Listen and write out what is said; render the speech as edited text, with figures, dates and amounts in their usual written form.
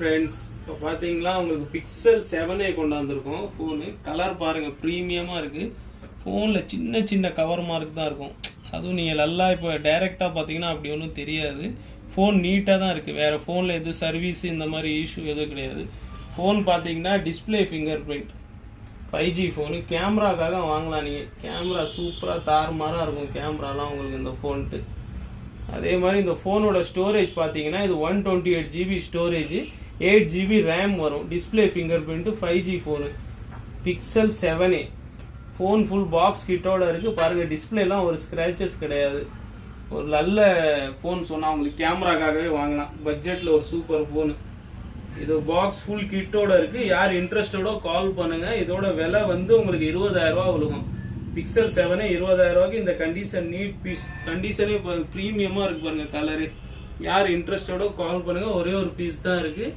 Friends, இப்போ பார்த்தீங்களா உங்களுக்கு பிக்சல் 7a கொண்டாந்துருக்கோம். ஃபோனு கலர் பாருங்கள், ப்ரீமியமாக இருக்குது. ஃபோனில் சின்ன சின்ன கவர் மார்க் தான் இருக்கும். அதுவும் நீங்கள் நல்லா இப்போ டைரெக்டாக பார்த்தீங்கன்னா அப்படி ஒன்றும் தெரியாது. ஃபோன் நீட்டாக தான் இருக்குது. வேறு ஃபோனில் எதுவும் சர்வீஸ் இந்த மாதிரி இஷ்யூ எதுவும் கிடையாது. ஃபோன் பார்த்தீங்கன்னா display fingerprint 5G phone. கேமராக்காக வாங்கலாம் நீங்கள். கேமரா சூப்பராக தாறுமாறாக இருக்கும் கேமராலாம் உங்களுக்கு இந்த ஃபோன்ட்டு. அதே மாதிரி இந்த ஃபோனோட ஸ்டோரேஜ் பார்த்தீங்கன்னா இது 128GB ஸ்டோரேஜ், 8GB ரேம் வரும். Display fingerprint 5G phone, Pixel 7a. Phone full box கிட்டோட இருக்குது. பாருங்கள், டிஸ்பிளேலாம் ஒரு ஸ்க்ராச்சஸ் கிடையாது. ஒரு நல்ல ஃபோன் சொன்னால் உங்களுக்கு கேமராக்காகவே வாங்கலாம். பட்ஜெட்டில் ஒரு சூப்பர் ஃபோனு. இது பாக்ஸ் ஃபுல் கிட்டோட இருக்குது. யார் இன்ட்ரெஸ்டோட கால் பண்ணுங்கள். இதோட விலை வந்து உங்களுக்கு 20,000 விழுகும். பிக்சல் 7a 20,000 இந்த கண்டிஷன், நீட் பீஸ் கண்டிஷனே ப்ரீமியமாக இருக்குது பாருங்கள் கலரு. யார் இன்ட்ரெஸ்டோட கால் பண்ணுங்கள். ஒரே ஒரு பீஸ் தான் இருக்குது.